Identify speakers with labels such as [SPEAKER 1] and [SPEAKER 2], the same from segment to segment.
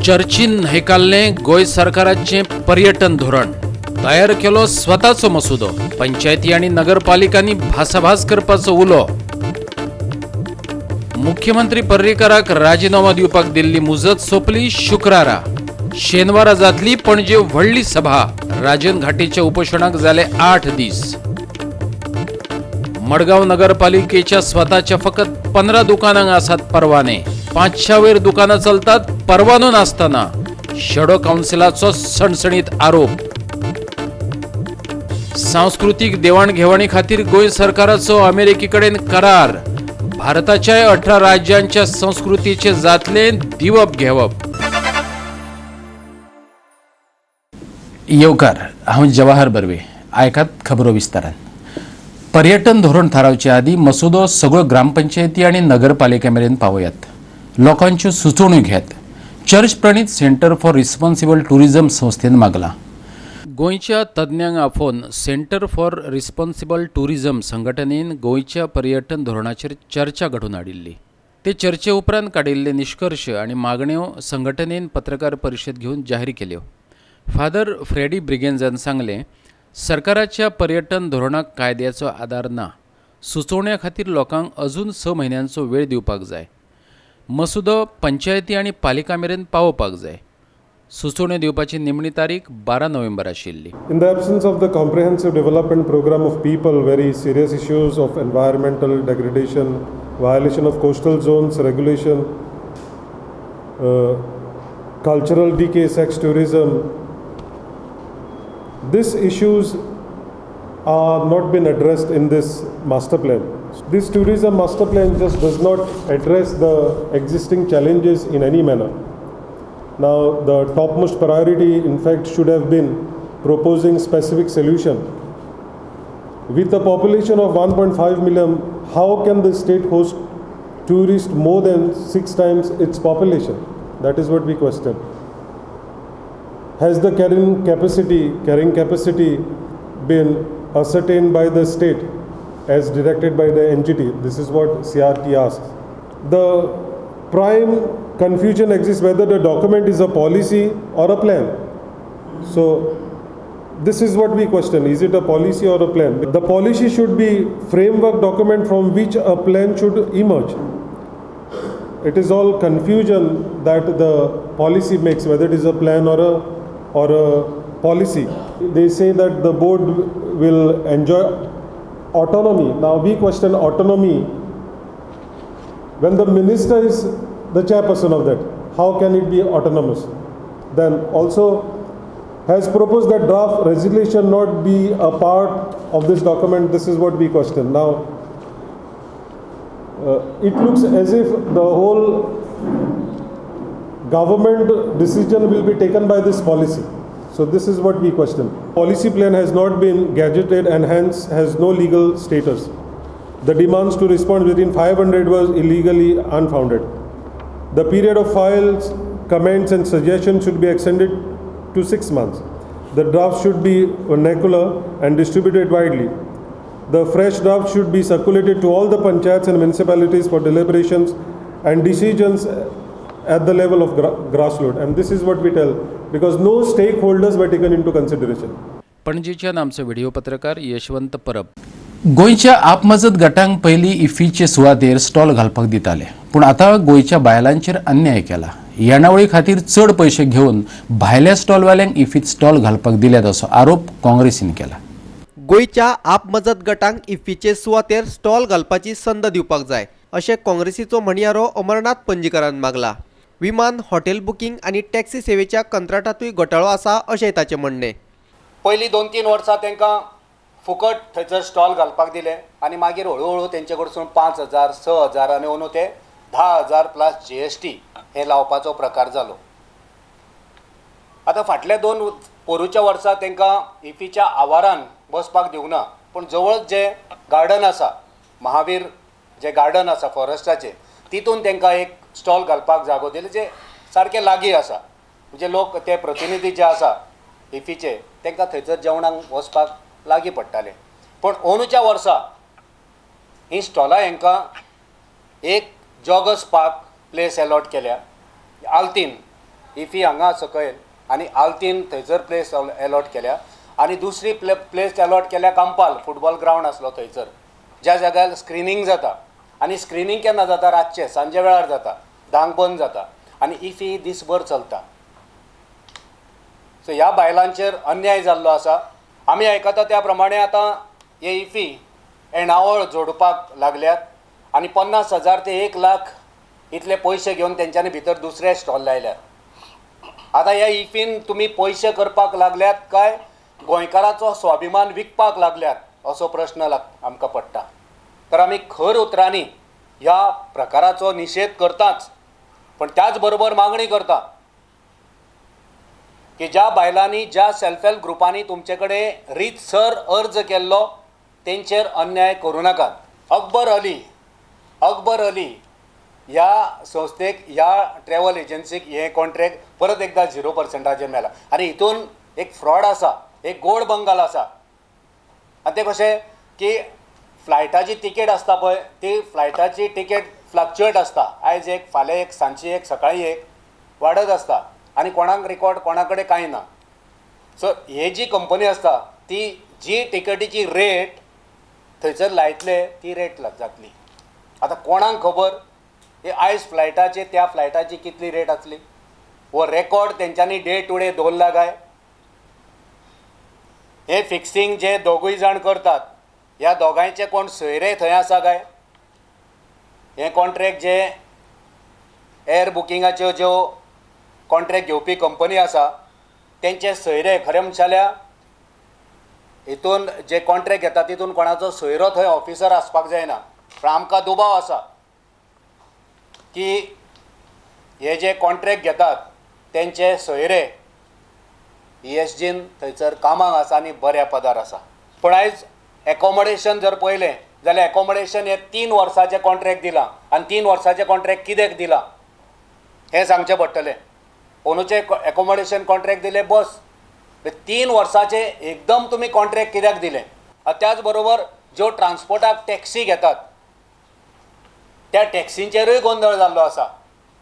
[SPEAKER 1] चर्चीन न्हयकारले गोय सरकाराचे पर्यटन धोरण तयार केलो स्वताचो मसुदो पंचायती आणि नगरपालिकांनी भासाभास करपाचो उलो मुख्यमंत्री पर्रीकाराक राजीनामा दिवपाक दिल्ली मुजत सोपली शुक्रारा शेनवारा जातली पणजे व्हडली सभा राजन घाटीच्या उपोषणाक जाले 8 दीस मडगाव नगरपालिकेच्या स्वताच्या फकत 15 दुकानांक आसात परवाने 500 वयर दुकानां चलतात परवानो नासतना शेडो काउन्सिलाचो सणसणीत आरोप सांस्कृतिक देवाणघेवाणी खातीर गोंय सरकाराचो अमेरिकेकडेन करार भारताच्या 18 राज्यांच्या संस्कृतीचे जातले दिवप घेवप येवकार हांव जवाहर बर्वे आयकात खबरो विस्तारान पर्यटन धोरण थारावचे आदी मसुदो सगळ्यो ग्रामपंचायती आणि नगरपालिकेमेरेन पावयात लोकांच्यो सुचोवण्यो घेत चर्च प्रणीत सेंटर फॉर रिस्पॉन्सिबल टुरिझम संस्थेन मागला गोंयच्या तज्ञांक आफोवन सेंटर फॉर रिस्पॉन्सिबल टुरिझम संघटनेन गोंयच्या पर्यटन धोरणाचेर चर्चा घडोवन हाडिल्ली ते चर्चे उपरांत काडिल्ले निष्कर्श आनी मागण्यो संघटनेन पत्रकार परिशद घेवन जाहीर केल्यो फादर फ्रेडी ब्रिगेन्झान सांगलें सरकाराच्या पर्यटन धोरणाक कायद्याचो आदार ना सुचोवण्या खातीर लोकांक अजून 6 म्हयन्यांचो वेळ दिवपाक जाय मसुदो पंचायती आनी पालिका मेरेन पावोवपाक जाय सुचोवण्यो दिवपाची निमणी तारीख 12 नोव्हेंबर आशिल्ली
[SPEAKER 2] In the absence of the comprehensive development program of people, very serious issues of environmental degradation, violation of coastal zones regulation, cultural decay, sex tourism, these issues are not been addressed in this master plan. This tourism master plan just does not address the existing challenges in any manner. Now, the topmost priority, in fact, should have been proposing specific solution. With a population of 1.5 million, how can the state host tourists more than 6 times its population? That is what we question. Has the carrying capacity been ascertained by the state as directed by the NGT? This is what CRT asks. The prime confusion exists whether the document is a policy or a plan. So this is what we question. Is it a policy or a plan? The policy should be framework document from which a plan should emerge. It is all confusion that the policy makes, whether it is a plan or a policy. They say that the board will enjoy autonomy. Now we question autonomy when the minister is the chairperson of that. How can it be autonomous? Then also has proposed that draft resolution not be a part of this document. This is what we question. Now it looks as if the whole government decision will be taken by this policy. So this is what we question. Policy plan has not been gazetted and hence has no legal status. The demands to respond within 500 was illegally unfounded. The period of files, comments and suggestions should be extended to 6 months. The draft should be vernacular and distributed widely. The fresh draft should be circulated to all the panchayats and municipalities for deliberations and decisions at the level of grassroots. And this is what we tell, because no stakeholders were taken into consideration.
[SPEAKER 1] पणजेच्या आमचे video पत्रकार यशवंत परब गोंयच्या आपमजत गटांक पयली इफ्फीचे सुवातेर stall घालपाक दिताले पूण आता गोंयच्या बायलांचेर अन्याय केला येणावळी खातीर चड पयशे घेवन भायल्या स्टॉलवाल्यांक इफ्फीत स्टॉल घालपाक दिल्यात असो आरोप काँग्रेसीन केला
[SPEAKER 3] गोंयच्या आपमजत गटांक इफ्फीचे सुवातेर स्टॉल घालपाची संद दिवपाक जाय अशें काँग्रेसीचो म्हणयारो अमरनाथ पंजीकरान मागला विमान हॉटेल बुकींग आनी टॅक्सी सेवेच्या कंत्राटातूय घोटाळो आसा अशें ताचें म्हणणें
[SPEAKER 4] पयलीं 2-3 वर्सां तांकां फुकट थंयसर स्टॉल घालपाक दिले आनी मागीर हळू तेंचे कडसून 5,000 6,000 आनी अंदू ते 10,000 प्लस GST हे लावपाचो प्रकार जालो आतां फाटल्या 2 पोरूच्या वर्सां तांकां इफ्फीच्या आवारान बसपाक दिवंक ना पूण जवळच जे गार्डन आसा महावीर जे गार्डन आसा फॉरेस्टाचें तितून तांकां एक स्टॉल घालपाक जागो दिले जे सारके लागीं आसा म्हणजे लोक ते प्रतिनिधी जे आसा इफ्फीचे तांकां थंयसर जेवणाक वचपाक लागीं पडटाले पण अंदूच्या वर्सा ही स्टॉलां हांकां एक जॉगर्स पार्क प्लेस अलॉट केल्या आल्तीन इफी हांगा सकयल आनी आल्तीन थंयसर प्लेस अलॉट केल्या आनी दुसरी प्लेस अलॉट केल्या कांपाल फुटबॉल ग्रावंड आसलो थंयसर ज्या जाग्यार स्क्रिनींग जाता आनी स्क्रिनींग केन्ना जाता रातचे सांजे वेळार जाता 10 बंद जाता आनी इफी दीसभर चलता. सो ह्या बायलांचेर अन्याय जाल्लो आसा. आमी आयकता त्या प्रमाणे आतां हे इफी येणावळ जोडपाक लागल्यात आनी 50,000 ते 1,00,000 इतले पयशे घेवन तेंच्यांनी भितर दुसरे स्टॉल लायल्यात. आतां ह्या इफीन तुमी पयशे करपाक लागल्यात काय गोंयकाराचो स्वाभिमान विकपाक लागल्यात असो प्रश्न आमकां पडटा. तर आमी खर उतरांनी ह्या प्रकाराचो निशेध करताच, पण त्याच बरोबर मागणी करता की ज्या बायलांनी ज्या सेल्फ हेल्प ग्रुपांनी तुमचे कडेन रीतसर अर्ज केल्लो तेंचेर अन्याय करूं नाकात. अकबर अली ह्या संस्थेक ह्या ट्रॅव्हल एजन्सीक हे कॉन्ट्रॅक्ट परत एकदा 0% मेला आनी हितून एक फ्रॉड आसा, एक गोड बंगाल आसा. आनी ते कशें की फ्लायटाची तिकेट आसता पळय ती फ्लायटाची तिकेट फ्लक्च्युएट आसता. आयज एक, फाल्यां एक, सांजची एक, सकाळीं एक वाडत आसता आनी कोणाक रिकॉर्ड कोणा कडेन कांय ना. सो हे जी कंपनी आसता ती जी टिकेटीची रेट थंयसर लायतले ती रेट जातली. आतां कोणाक खबर हे आयज फ्लायटाचे त्या फ्लायटाची कितली रेट आसली वो रेकॉर्ड तेंच्यांनी डे टू डे दवरला काय. हे फिक्सिंग जे दोगूय जाण करतात ह्या दोगांयचे कोण सोयरे थंय आसा काय. हे कॉन्ट्रॅक्ट जे एअर बुकिंगाच्यो ज्यो कॉन्ट्रॅक्ट घेवपी कंपनी आसा तेंचे सोयरे खरें म्हणशाल्या हितून जे कॉन्ट्रॅक्ट घेता तितून कोणाचो सोयरो थंय ऑफिसर आसपाक जायना. पण आमकां दुबाव आसा की हे जे कॉन्ट्रॅक्ट घेतात तेंचे सोयरे ESGन थंयसर कामाक आसा आनी बऱ्या पदार आसा. पूण आयज एकोमोडेशन जर पळयलें जाल्यार एकोमोडेशन हे 3 वर्साचें कॉन्ट्रॅक्ट दिलां आनी 3 वर्साचें कॉन्ट्रॅक्ट कित्याक दिलां हें सांगचें पडटलें. अंदूचे एकोमोडेशन कॉन्ट्रॅक्ट दिले बस 3 वर्साचे एकदम तुमी कॉन्ट्रॅक्ट कित्याक दिलें. त्याच बरोबर ज्यो ट्रान्सपोर्टाक टॅक्सी घेतात त्या टॅक्सींचेरूय गोंधळ जाल्लो आसा.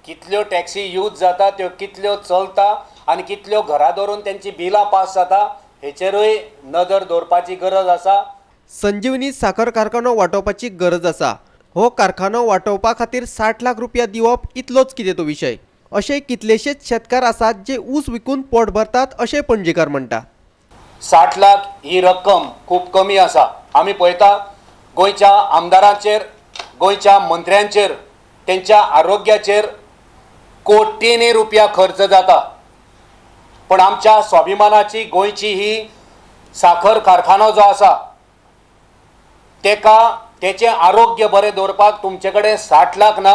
[SPEAKER 4] कितल्यो टॅक्सी यूज जाता त्यो कितल्यो चलता आनी कितल्यो घरा धरून तेंची बिलां पास जाता हेचेरूय नदर दवरपाची गरज आसा.
[SPEAKER 3] संजीवनी साखर कारखानो वांटोवपाची गरज आसा. हो कारखानो वांटोवपा खातीर 60 लाख रुपया दिवप इतलोच कितें तो विशय. अशे कितलेशेच शेतकार आसात जे ऊस विकून पोट भरतात अशें पणजेकार म्हणटा.
[SPEAKER 4] 60 लाख ही रक्कम खूब कमी आसा. आमी पळयता गोंयच्या आमदारांचेर गोंयच्या मंत्र्यांचेर तेंच्या आरोग्याचेर कोटींनी रुपया खर्च जाता. पण आमच्या स्वाभिमानाची गोंयची ही साखर कारखानो जो आसा तेचें आरोग्य बरें दवरपाक तुमचे कडेन 60 लाख ना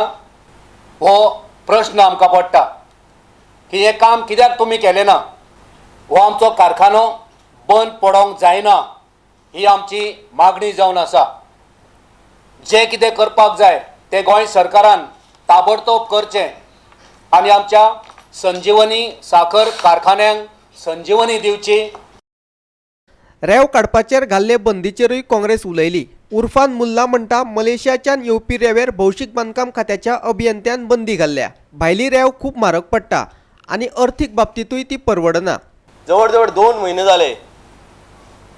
[SPEAKER 4] हो प्रश्न आमकां पडटा की हें काम कित्याक तुमी केलें ना. हो आमचो कारखानो बंद पडोंक जायना ही आमची मागणी जावन आसा. जें कितें करपाक जाय तें गोंय सरकारान ताबडतोब करचें आनी आमच्या संजीवनी साखर कारखान्यांक संजीवनी दिवची.
[SPEAKER 3] रेंव काडपाचेर घाल्ले बंदीचेरूय काँग्रेस उलयली. उर्फान मुल्ला म्हणटा मलेशियाच्यान येवपी रेंवेर भौशीक बांदकाम खात्याच्या अभियंत्यान बंदी घाल्ल्या. भायली रेंव खूब म्हारग पडटा आनी अर्थीक बाबतींतूय ती परवडना.
[SPEAKER 5] जवळ जवळ 2 म्हयने जाले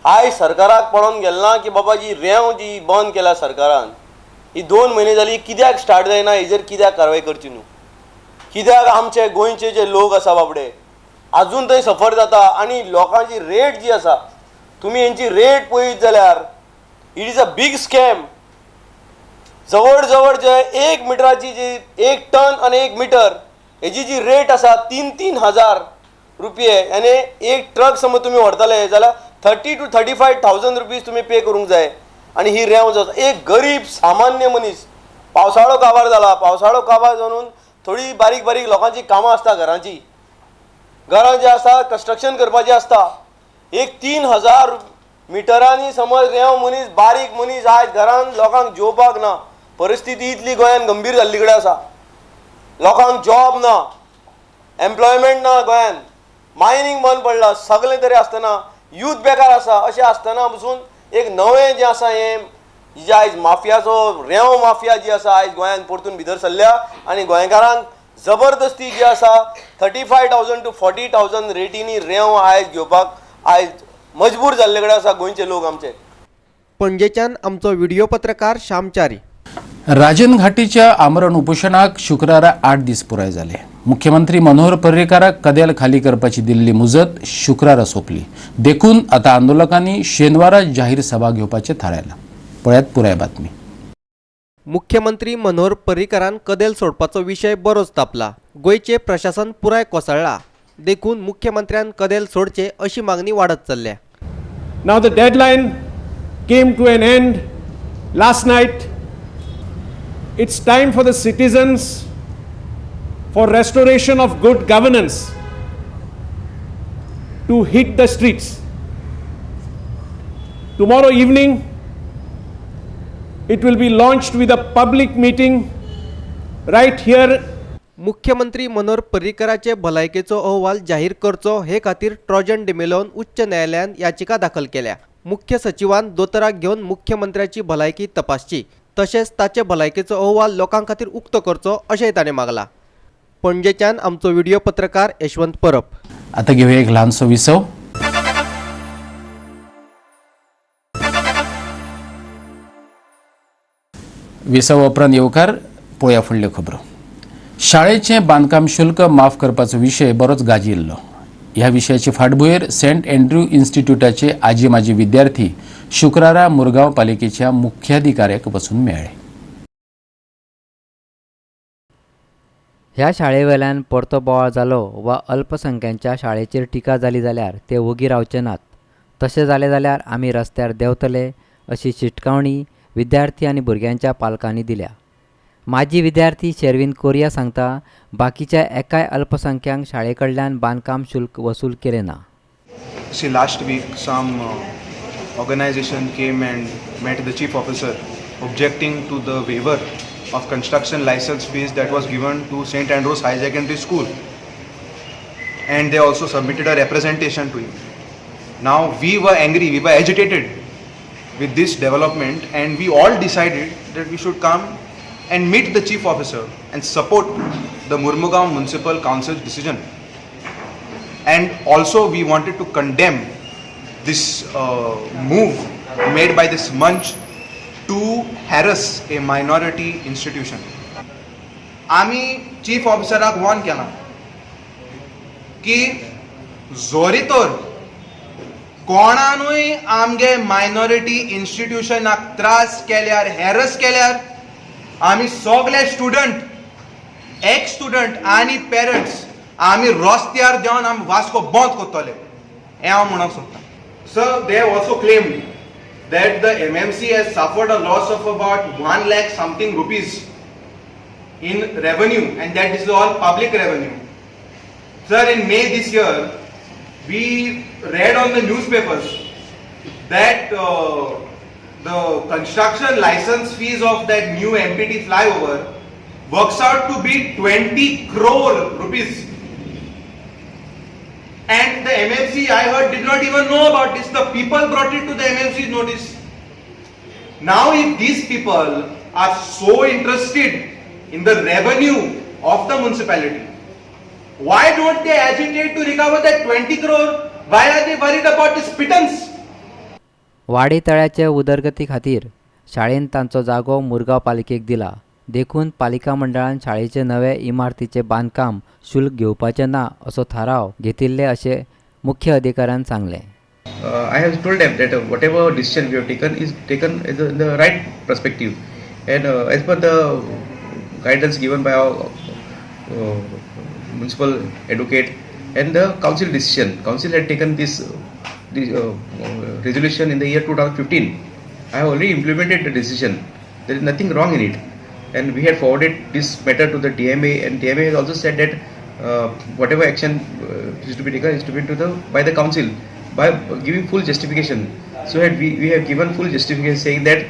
[SPEAKER 5] आयज सरकाराक पडोवन गेलना की बाबा जी रेंव जी बंद केल्या सरकारान ही 2 म्हयने जाली कित्याक स्टार्ट जायना हेजेर कित्याक कारवाय करची न्हू. कित्याक आमचे गोंयचे जे लोक आसा बाबडे अजून थंय सफर जाता आनी लोकांची रेट जी आसा तुमी हेंची रेट पळयत जाल्यार it is a big scam. जवळ जवळ जे 1 मिटराची जी 1 टन आनी 1 मिटर हेजी जी रेट आसा 3-3 हजार रुपये आनी एक ट्रक समज तुमी व्हरतले जाल्यार 30 to 35,000 रुपीज तुमी पे करूंक जाय. आनी ही रेंव जाता एक गरीब सामान्य मनीस. पावसाळो काबार जाला. पावसाळो काबार जावन थोडी बारीक बारीक लोकांची कामां आसता घरांची. घरां जी आसा कंस्ट्रक्शन करपाचें आसता. एक 3,000 मिटरांनी समज रेंव मनीस बारीक मनीस आयज घरान लोकांक जेवपाक ना. परिस्थिती इतली गोंयान गंभीर जाल्ली कडेन आसा. लोकांक जॉब ना, एम्प्लॉयमेंट ना गोंयान. मायनींग बंद पडला. सगळें तरी आसतना यूथ बेकार आसा. अशें आसतना पसून एक नवें जें आसा हें जे आयज माफियाचो रेंव माफिया जी आसा आयज गोंयान परतून भितर सरल्या आनी गोंयकारांक जबरदस्ती जी आसा 35,000 to 40,000 रेटींनी रेंव आयज घेवपाक आयज मजबूर जाल्ले कडेन आसा गोंयचे लोक आमचे.
[SPEAKER 3] पणजेच्यान आमचो व्हिडिओ पत्रकार श्याम च्यारी.
[SPEAKER 1] राजन घाटीच्या आमरण उपोषणाक शुक्रारा 8 दीस पुराय जाले. मुख्यमंत्री मनोहर पर्रीकाराक कदेल खाली करपाची दिल्ली मुजत शुक्रारा सोंपली. देखून आता आंदोलकांनी शेनवारा जाहीर सभा घेवपाचें थारायलां. पळयात पुराय बातमी.
[SPEAKER 3] मुख्यमंत्री मनोहर पर्रीकारान कदेल सोडपाचो विशय बरोच तापला. गोंयचे प्रशासन पुराय कोसळ्ळा. देखून मुख्यमंत्र्यान कदेल सोडचे अशी मागणी वाडत चल्ल्या.
[SPEAKER 6] Now the deadline came to an end last night. It's time for the citizens, for restoration of good governance, to hit the streets. Tomorrow evening, it will be launched with a public meeting right here.
[SPEAKER 3] मुख्यमंत्री मनोहर पर्रीकाराचे भलायकेचो अहवाल जाहीर करचो हे खातीर Trojan डिमेलोन उच्च न्यायालयान याचिका दाखल केल्या. मुख्य सचिवान दोतोराक घेवन मुख्यमंत्र्याची भलायकी तपासची तशेंच ताचे भलायकेचो अहवाल लोकां खातीर उक्तो करचो अशेंय ताणें मागला. पणजेच्यान आमचो व्हिडिओ पत्रकार यशवंत परब.
[SPEAKER 1] आता घेऊया एक लहानसो विसव. विसव उपरांत येवकार पळोवया फुडल्यो खबरो. शाळेचें बांदकाम शुल्क माफ करपाचो विशय बरोच गाजिल्लो. ह्या विशयाची फाटभुंयेर सेंट एंड्रू इन्स्टिट्यूटाचे आजी माजी विद्यार्थी शुक्रारा मुरगांव पालिकेच्या मुख्याधिकाऱ्याक वचून मेळ्ळे.
[SPEAKER 7] ह्या शाळेवेल्यान परतो बोवाळ जालो वा अल्पसंख्यांच्या शाळेचेर टिका जाली जाल्यार ते वगी रावचे नात. तशें जालें जाल्यार आमी रस्त्यार देंवतले अशी शिटकावणी विद्यार्थी आनी भुरग्यांच्या पालकांनी दिल्या. माजी विद्यार्थी शेरविन कोरिया सांगता बाकीच्या एकाय अल्पसंख्यांक शाळे कडल्यान बांदकाम शुल्क वसूल केलें ना.
[SPEAKER 8] See, last week some organization came and met the chief officer objecting to the waiver of construction license fees that was given to St. Andrews High Secondary School, and they also submitted a representation to him. Now we were angry, we were agitated with this development, and we all decided that we should come and meet the chief officer and support the Murmugaon Municipal Council's decision. And also we wanted to condemn this move made by this munch to harass a minority institution. आमी chief ऑफिसराक warn केला की जोरी तर कोणानूय आमगे minority इन्स्टिट्यूशनाक त्रास केल्यार harass केल्यार आमी सगळे स्टुडंट एक्स स्टुडंट आनी पेरंट्स आमी रस्त्यार देवन आमी वास्को बंद करतले हें हांव म्हणूंक सोदतां. So they have also claimed that the MMC has suffered a loss of about 1 lakh something rupees in revenue, and that is all public revenue. Sir, in May this year, we read on the newspapers that the construction license fees of that new MPT flyover works out to be 20 crore rupees. And the MMC, I heard, did not even know about this. The people brought it to the MMC's notice. Now, if these people are so interested in the revenue of the municipality, why don't they agitate to recover that 20 crore? Why are they worried about this pittance?
[SPEAKER 7] वाडी तळ्याचे उदरगती खातीर शाळेन तांचो जागो मुरगांव पालिकेक दिला. देखून पालिका मंडळान शाळेचे नवे इमारतीचे बांदकाम शुल्क घेवपाचें ना असो थाराव घेतिल्ले अशें मुख्य अधिकाऱ्यान सांगलें.
[SPEAKER 9] I have told them that whatever decision we have taken is taken in the right perspective, and as per the guidance given by our municipal advocate and the council decision. Council had taken this resolution in the year 2015. I have already implemented the decision. There is nothing wrong in it, and we had forwarded this matter to the DMA, and DMA has also said that whatever action is to be taken is to be by the council by giving full justification. So we have given full justification saying that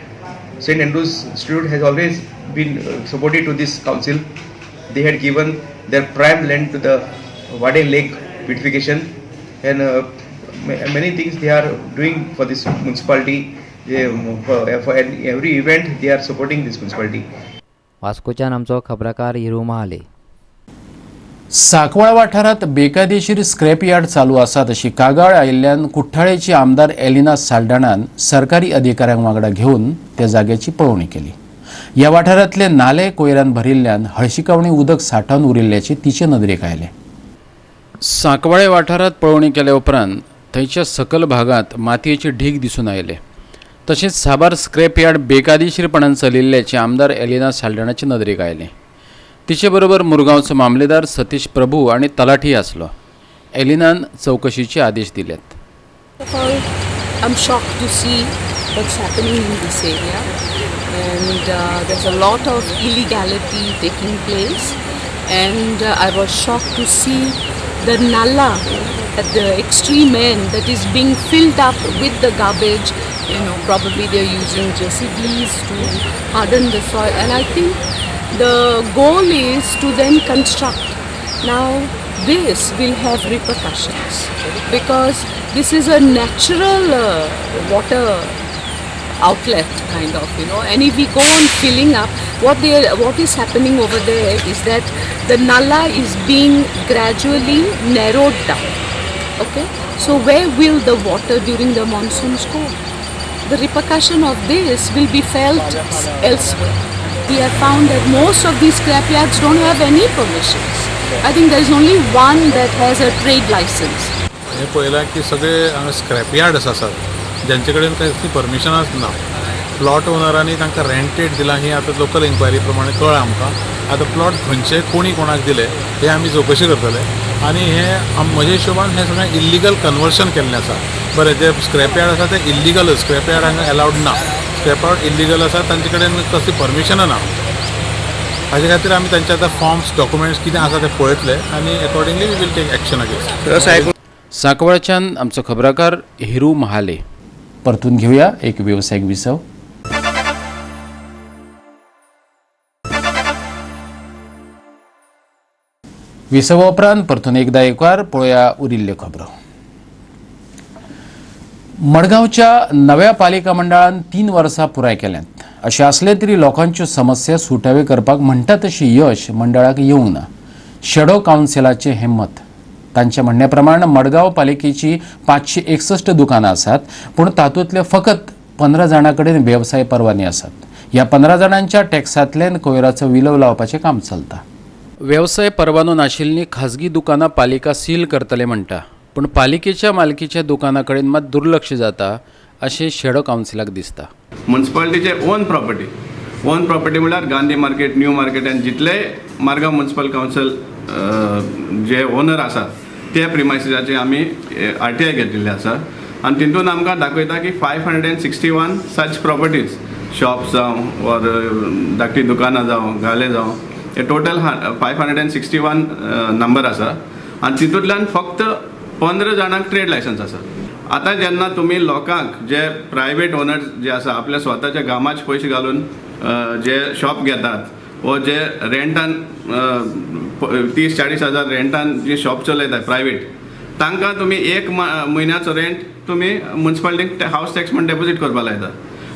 [SPEAKER 9] St. Andrews Institute has always been supportive to this council. They had given their prime land to the Wade Lake beautification, and many things they are doing for this municipality. For every event they are supporting this municipality.
[SPEAKER 7] वास्कोच्यान आमचो खबराकार हिरू महाले.
[SPEAKER 1] सांकवाळ वाठारात बेकायदेशीर scrap yard चालू आसात अशी कागाळ आयिल्ल्यान कुठ्ठाळेची आमदार एलिना साल्ढाणान सरकारी अधिकाऱ्यांक वांगडा घेवन त्या जाग्याची पळोवणी केली. ह्या वाठारांतले नाले कोयरान भरिल्ल्यान हळशिकावणी उदक साठोवन उरिल्ल्याचे तिचे नदरेक आयले. सांकवाळे वाठारात पळोवणी केल्या उपरांत थंयच्या सकल भागात मातयेचे ढीग दिसून आयले. तशेंच साबार स्क्रॅप यार्ड बेकायदेशीरपणान चलिल्ल्याचे आमदार एलिना साल्ढाणाचे नदरेक आयले. तिचे बरोबर मुरगांवचो मामलेदार सतीश प्रभू आणि तलाठी आसलो. एलिनान चौकशीचे आदेश दिलेत.
[SPEAKER 10] First of all, I'm shocked to see what's happening in this area, and there's a lot of illegality taking place, and I was shocked to see the nalla at the extreme end that is being filled up with the garbage. Probably they're using JCBs to harden the soil, and I think the goal is to then construct. Now this will have repercussions because this is a natural water outlet kind of, and if we go on filling up, what is happening over there is that the nalla is being gradually narrowed down. Okay, so where will the water during the monsoons go? The repercussion of this will be felt elsewhere. We have found that most of these scrapyards don't have any permissions. I think there is only one that has a trade license.
[SPEAKER 11] हे पळयलां की सगळे हांगा scrap yards आसात ज्यांचे कडेन कसली परमिशनच ना. प्लॉट ओनरांनी तांकां रेंटेड दिलां ही आतां लोकल इन्क्वायरी प्रमाणे कळ्ळां आमकां. आतां प्लॉट खंयचे कोणी कोणाक दिले हे आमी चवकशी करतले आनी हे म्हज्या हिशोबान हे सगळें इल्लिगल कन्वर्शन केल्लें आसा. बरें, जे स्क्रॅप यार्ड आसा ते इल्लिगल, स्क्रॅप यार्ड हांगा अलावड ना. स्क्रॅप यार्ड इल्लिगल आसा, तांचे कडेन कसली परमिशन ना. हाजे खातीर आमी तांचे आतां फॉर्म्स, डॉक्युमेंट्स कितें आसा ते पळयतले आनी accordingly we will take action against.
[SPEAKER 1] सांकवाळच्यान आमचो खबराकार हिरू महाले. परतून घेऊया एक व्यावसायिक विसव. विसव उपरांत परतून एकदा एकवार पळोवया उरिल्ल्यो खबरो. मडगांवच्या नव्या पालिका मंडळान 3 वर्सां पुराय केल्यांत. अशें आसलें तरी लोकांच्यो समस्या सुटावे करपाक म्हणटा तशी यश मंडळाक येवंक ना. शॅडो कावन्सिलाचें हें मत. तांच्या म्हणण्या प्रमाण मडगांव पालिकेची 561 दुकानां आसात, पूण तातूंतले फकत 15 जाणां कडेन वेवसाय परवाने आसात. ह्या 15 जाणांच्या टॅक्सांतल्यान कोयराचो विलव लावपाचें काम चलता. वेवसाय परवानो नाशिल्लीं खाजगी दुकानां पालिका सील करतले म्हणटा, पूण पालिकेच्या मालकीच्या दुकानां कडेन मात दुर्लक्ष जाता अशें शॅडो कावन्सिलाक दिसता.
[SPEAKER 12] म्युन्सिपालिटीचे ओन प्रॉपर्टी म्हळ्यार गांधी मार्केट, न्यू मार्केट आनी जितले मारगांव म्युन्सिपल कावन्सिल जे ओनर आसात ते प्रिमायसिसाचे आमी RTI घेतिल्ले आसा आनी तितून आमकां दाखयता की 561 सच प्रॉपर्टीज, शॉप्स जावं ऑर धाकटी दुकानां जावं, गाले जावं, हे टोटल 561 नंबर आसा आनी तितूंतल्यान फक्त 15 जाणांक ट्रेड लायसन्स आसा. आतां जेन्ना तुमी लोकांक जे प्रायवेट ओनर्स जे आसा आपल्या स्वताच्या गामाचे पयशे घालून जे शॉप घेतात व जे रेंटान 30-40 हजार रेंटान जे शॉप चलयतात प्रायवेट, तांकां तुमी 1 म्हयन्याचो रेंट तुमी म्युन्सिपालिटीक हावस टॅक्स म्हणून डेपोजीट करपाक लायता.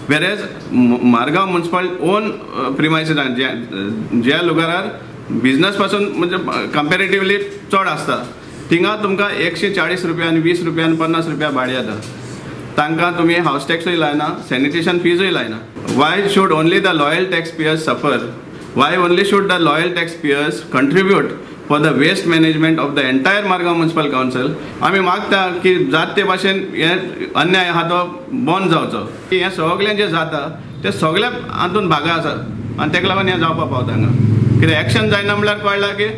[SPEAKER 12] वेरेज मारगांव म्युन्सिपल ओन प्रिमायसिसांत ज्या लुगारार बिजनस पासून म्हणजे कंपेरेटिवली चड आसता, थिंगा तुमकां 140 रुपया आनी 20 रुपया आनी 50 रुपया भाडें येता. तांकां तुमी हावस टॅक्सूय लायना, सॅनिटेशन फीजूय लायना. Y should only the loyal tax pairs सफर? Why only should the loyal taxpayers contribute for the waste management of the entire Margaon Municipal Council? आमी मागता की जात ते भाशेन हे अन्याय आहा तो बंद जावचो. हे सगळें जे जाता ते सगळे हातून भागा आसात आनी तेका लागून हें जावपाक पावता हांगा. कित्याक एक्शन जायना म्हणल्यार कळ्ळां की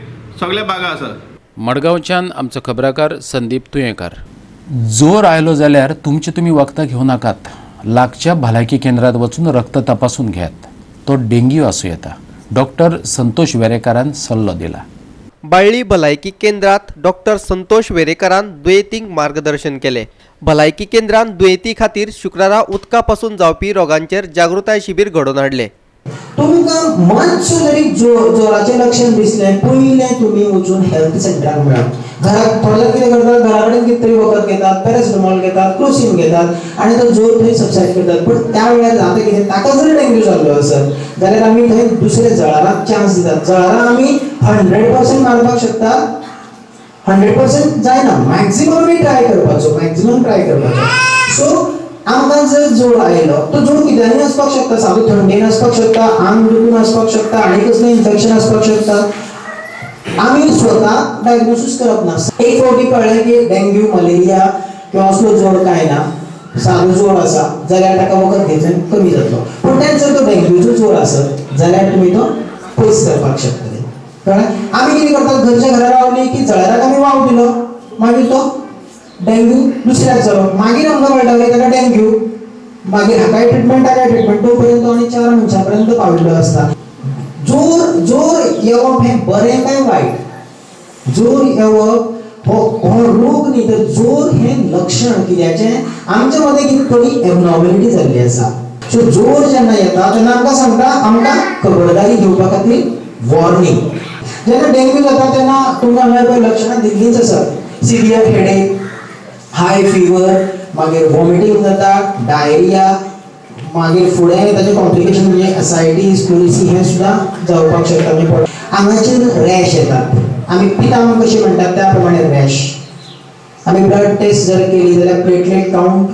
[SPEAKER 12] सगळे भागा आसात.
[SPEAKER 1] मडगांवच्यान आमचो खबराकार संदीप तुयेंकार. जोर आयलो जाल्यार तुमी वखदां घेवं नाकात. लागच्या भलायकी केंद्रात वचून रक्त तपासून घेयात. तो डेंग्यू आसूं येता. डॉक्टर संतोष वेरेकारान सल्लो दिला.
[SPEAKER 3] बाळ्ळी भलायकी केंद्रात डॉक्टर संतोष वेरेकारान दुयेंतींक मार्गदर्शन केले. भलायकी केंद्रात दुयेंती खातीर शुक्रारा उदका पासून जावपी रोगांचेर जागृताय शिबीर घडोवन हाडले.
[SPEAKER 13] तुमकां मातशें जरी जोराचें लक्षण दिसलें पयलें तुमी वचून हेल्थ सेंटराक मेळा. घराक थोडे कितें करतात, घरा कडेन कितें तरी वखद घेतात, पॅरासिटामॉल घेतात, क्रोसीन घेतात आनी तो जोर थंय सबसायड करतात. पूण त्या वेळार जाता कितें, ताका जर डेंग्यू जाल्लो आसत जाल्यार आमी थंय दुसरे जळाराक चान्स दितात. जळारां आमी 100% मारपाक शकता 100% जायना मॅक्झिमम ट्राय करपाचो सो आमकां जर जोड आयलो तो जोड कित्यानी आसपाक शकता सादो थंडेन आसपाक शकता आंग दुखून आसपाक शकता आनी कसलें इन्फेक्शन आसपाक शकता आमी स्वता डायग्नोसीस करप ना एक फावटी कळ्ळें की डेंग्यू मलेरिया किंवा असलो जोड काय ना सादो जोड आसा जाल्यार ताका वखद घेतल्यान कमी जातलो पूण तेच जर तो डेंग्यूचो जोड आसत जाल्यार तुमी तो पयस करपाक शकतले कळ्ळें आमी कितें करतात घरच्या घरा रावली की जळाराक आमी वाव दिलो मागीर तो डेंग्यू दुसऱ्याक जालो मागीर आमकां कळटा की ताका डेंग्यू मागीर हाकाय ट्रिटमेंट तो पर्यंत आनी 4 मनशां पर्यंत पाविल्लो आसता जोर येवप हें बरें काय वायट जोर येवप हो रोग न्ही तर जोर हें लक्षण कित्याचें आमच्या मदें कितें थोडी एबनॉर्मलिटी जाल्ली आसा सो जोर जेन्ना येता तेन्ना आमकां सांगता आमकां खबरदारी घेवपा खातीर वॉर्निंग जेन्ना डेंग्यू जाता तेन्ना तुमकां हांगा पळय लक्षणां दिल्लींच आसात सिवियर हेडेक हाय फीवर मागीर वॉमिटिंग जाता डायरिया मागीर फुडें ताचे कॉम्प्लिकेशन म्हणजे एसायटीस प्लुरिसी हें सुद्दां जावपाक शकता म्हणजे आंगाचेर रॅश येतात आमी पितांब कशें म्हणटात त्या प्रमाणे रॅश आमी ब्लड टेस्ट जर केली जाल्यार प्लेटलेट कावंट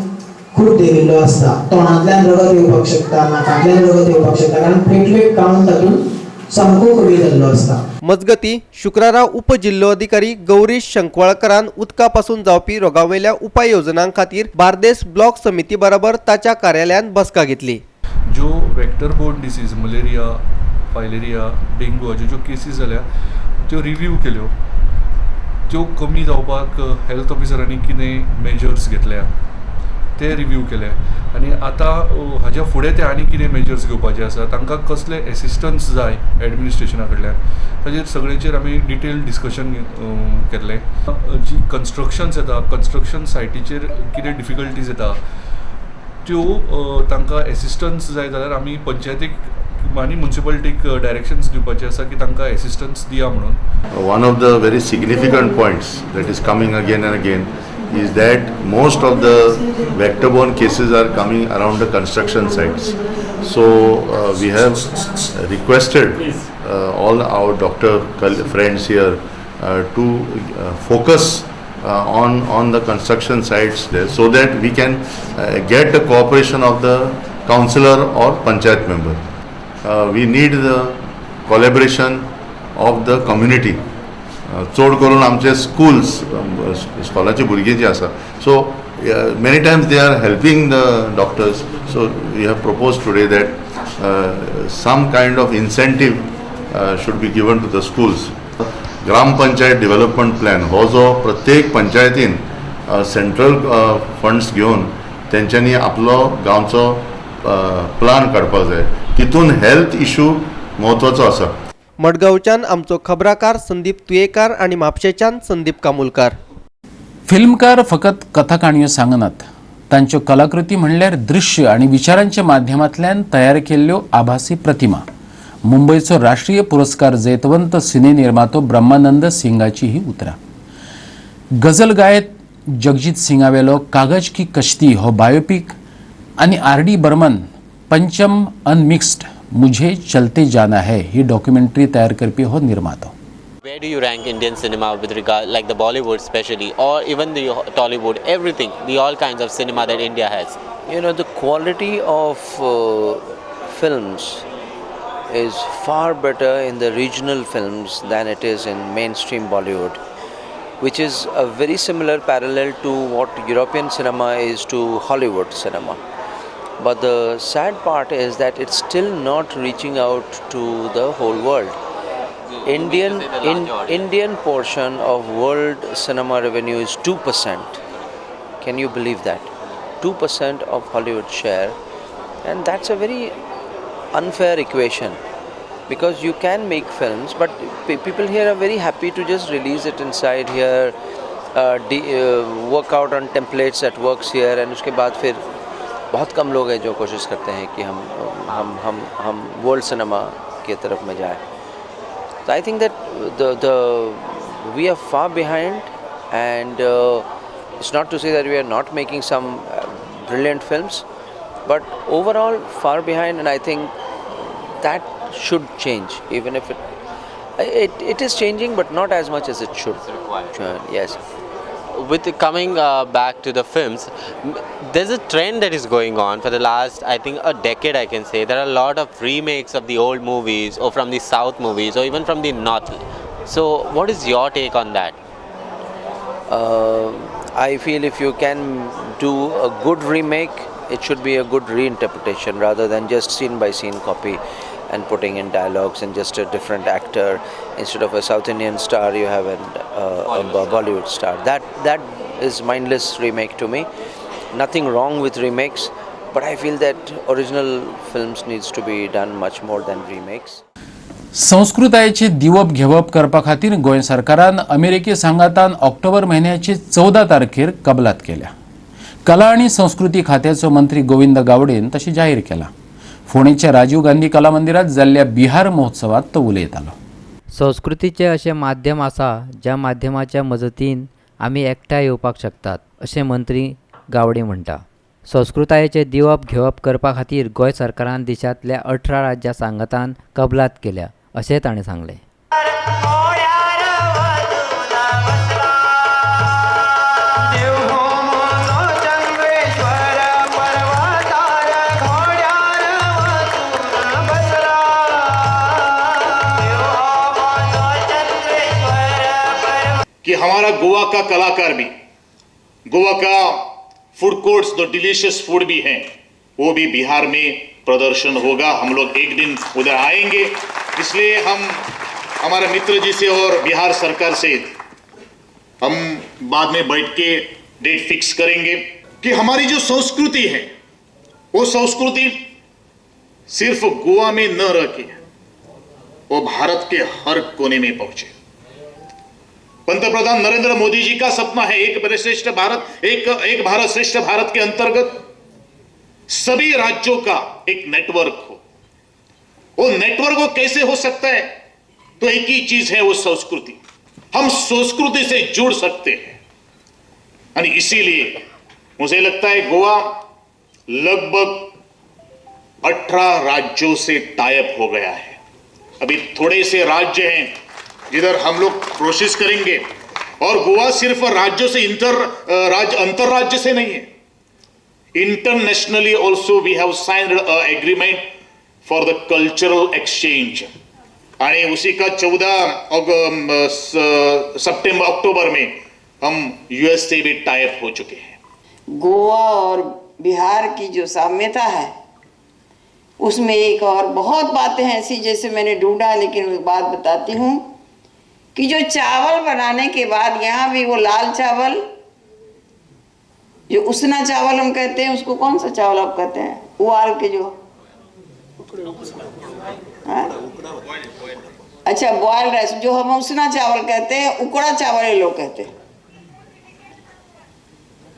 [SPEAKER 13] खूब देविल्लो आसता तोंडांतल्यान रगत येवपाक शकता नाकांतल्यान रगत येवपाक शकता कारण प्लेटलेट कावंट तातूंत सामको कमी जाल्लो आसता
[SPEAKER 3] मजगती शुक्रारा उपजिल्लोधिकारी गौरीश शंकवाळकरान उदका पासून जावपी रोगावयल्या उपाय येवजणां खातीर बार्देस ब्लॉक समिती बरोबर ताच्या कार्यालयान बसका घेतली
[SPEAKER 14] ज्यो vector borne disease malaria filaria dengue हाच्यो ज्यो केसीस जाल्या त्यो रिव्यू केल्यो त्यो कमी जावपाक हेल्थ ऑफिसरांनी कितें मेजर्स घेतल्या ते रिव्यू केले आनी आतां हाज्या फुडें ते आनी कितें मेजर्स घेवपाचे आसा तांकां कसले एसिस्टन्स जाय एडमिनिस्ट्रेशना कडल्यान ताजेर सगळ्यांचेर आमी डिटेल डिस्कशन केल्लें जी कन्स्ट्रक्शन्स येता कन्स्ट्रक्शन सायटीचेर कितें डिफिकल्टीज येता त्यो तांकां एसिस्टन्स जाय जाल्यार आमी पंचायतीक आनी मुन्सिपालिटीक डायरेक्शन्स दिवपाचे आसा की तांकां एसिस्टन्स दिया म्हणून
[SPEAKER 15] one of the very significant points that is coming again end again is that most of the vector-borne cases are coming around the construction sites. So we have requested all our doctor friends here to focus on the construction sites there, so that we can get the cooperation of the councillor or panchayat member. We need the collaboration of the community. चड करून आमचे schools स्कॉलाची भुरगीं जी आसा so many times they are helping the doctors so we have propose today that some kind of incentive should be given to the schools gram panchayat development plan हो जो प्रत्येक पंचायतीन सेंट्रल फंड्स घेवन तेंच्यांनी आपलो गांवचो प्लान काडपाक जाय तितून हेल्थ इशू म्हत्वाचो आसा
[SPEAKER 3] मडगांवच्यान आमचो खबराकार संदीप तुयेकार आणि म्हापशेच्यान संदीप कामुलकार
[SPEAKER 1] फिल्मकार फकत कथा काणयो सांगनात तांच्यो कलाकृती म्हणल्यार दृश्य आणि विचारांच्या माध्यमांतल्यान तयार केल्ल्यो आभासी प्रतिमा मुंबईचो राष्ट्रीय पुरस्कार जैतवंत सिने निर्मातो ब्रह्मानंद सिंगाची ही उतरां गजल गायत जगजीत सिंगावेलो कागज की कश्ती हो बायोपिक आणि आर.डी. बर्मन पंचम अनमिक्स्ड मुझे चलते जाना है ही डॉक्युमेंटरी तयार करपी हो निर्मातो
[SPEAKER 16] Where do you rank Indian cinema with regard, like the Bollywood especially, or even the Tollywood, everything, the all kinds of cinema that India has?
[SPEAKER 17] You know, the quality of films is far better in the regional films than it is in mainstream Bollywood, which is a very similar parallel to what European cinema is to Hollywood cinema. But the sad part is that it's still not reaching out to the whole world. Indian portion of world cinema revenue is 2%. Can you believe that? 2% of Hollywood share, and that's a very unfair equation because you can make films, but people here are very happy to just release it inside here, work out on templates that works here, and उसके बाद फिर बहुत कम लोग हैं जो कोशिश करते हैं कि हम वर्ल्ड सिनेमा की तरफ में जाए तो I think that we are far behind and it's not to say that we are not making some brilliant films but overall far behind and I think that should change even if It is changing, but not as much as it should.
[SPEAKER 16] It's required.
[SPEAKER 17] Yes.
[SPEAKER 16] With coming back to the films, there's a trend that is going on for the last, I think, a decade, I can say. There are a lot of remakes of the old movies or from the South movies or even from the North. So what is your take on that?
[SPEAKER 17] I feel if you can do a good remake, it should be a good reinterpretation rather than just scene by scene copy and putting in dialogues and just a different actor. Instead of a South Indian star, you have a Bollywood star. That is mindless remake to me. Nothing wrong with remakes, but I feel that original films needs to be done much more than remakes.
[SPEAKER 1] संस्कृतायेची दिवप घेवप करपा खातीर गोंय सरकारान अमेरिकी सांगातान October म्हयन्याची 14 तारखेर कबलात केल्या. कला आनी संस्कृती खात्याचो मंत्री गोविंद गावडेन तशी जाहीर केला. फोंडेच्या राजीव गांधी कला मंदिरात जाल्ल्या बिहार महोत्सवात तो उलयतालो.
[SPEAKER 7] संस्कृतीचे असे माध्यम आसा ज्या माध्यमाच्या मजतीन आमी एकठांय येवपाक शकतात अशें मंत्री गावडे म्हणटा. संस्कृतायेचे दिवप घेवप करपा खातीर गोंय सरकारान देशांतल्या 18 राज्यां सांगातान कबलात केल्या अशें ताणें सांगलें.
[SPEAKER 18] कि हमारा गोवा का कलाकार भी, गोवा का फूड कोर्ट्स जो डिलीशियस फूड भी हैं, वो भी बिहार में प्रदर्शन होगा. हम लोग एक दिन उधर आएंगे, इसलिए हम हमारे मित्र जी से और बिहार सरकार से हम बाद में बैठ के डेट फिक्स करेंगे कि हमारी जो संस्कृति है वो संस्कृति सिर्फ गोवा में न रह के वो भारत के हर कोने में पहुंचे. पंतप्रधान नरेंद्र मोदी जी का सपना है एक श्रेष्ठ भारत, एक भारत श्रेष्ठ भारत के अंतर्गत सभी राज्यों का एक नेटवर्क हो. वो नेटवर्क वो कैसे हो सकता है? तो एक ही चीज है, वो संस्कृति. हम संस्कृति से जुड़ सकते हैं और इसीलिए मुझे लगता है गोवा लगभग 18 राज्यों से टाइप हो गया है. अभी थोड़े से राज्य हैं जिधर हम लोग प्रोसेस करेंगे और गोवा सिर्फ राज्यों से अंतरराज्य से नहीं है, internationally also we have signed agreement for the cultural exchange. आणि उसी का 14 सितंबर अक्टूबर में हम यूएस से भी टाइप हो चुके हैं.
[SPEAKER 19] गोवा और बिहार की जो साम्यता है उसमें एक और बहुत बातें हैं ऐसी, जैसे मैंने ढूंढा, लेकिन एक बात बताती हूँ कि जो चावल बनाने के बाद यहाँ भी वो लाल चावल, जो उसना चावल हम कहते हैं, उसको कौन सा चावल आप कहते हैं? उबाल के जो, अच्छा बॉयल राइस, जो हम उसना चावल कहते हैं, उकड़ा चावल ये लोग कहते हैं.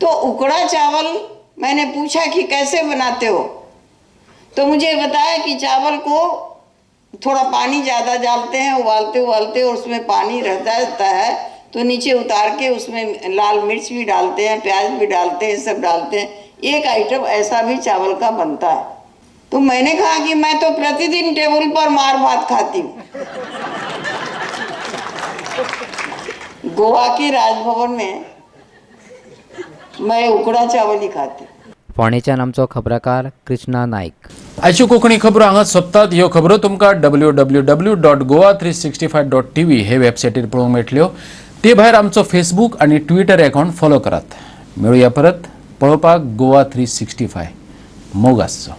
[SPEAKER 19] तो उकड़ा चावल मैंने पूछा कि कैसे बनाते हो, तो मुझे बताया कि चावल को थोड़ा पानी ज़्यादा डालते हैं, उबालते उबालते, और उसमें पानी रहता है तो नीचे उतार के उसमें लाल मिर्च भी डालते हैं, प्याज भी डालते हैं, सब डालते हैं. एक आइटम ऐसा भी चावल का बनता है. तो मैंने कहा कि मैं तो प्रतिदिन टेबल पर मार भात खाती हूँ. गोवा के राजभवन में मैं उकड़ा चावल ही खाती.
[SPEAKER 7] फोंडेच्यान आमचो खबराकार कृष्णा नाईक.
[SPEAKER 1] आयच्यो कोंकणी खबरो हांगाच सोंपतात. ह्यो खबरो तुमकां www.goa365.tv हे वेबसायटीर पळोवंक मेळटल्यो. ते भायर आमचो फेसबूक आनी ट्विटर अकावंट फॉलो करात. मेळुया परत. पळोवपाक गोवा 365 मोग आसचो.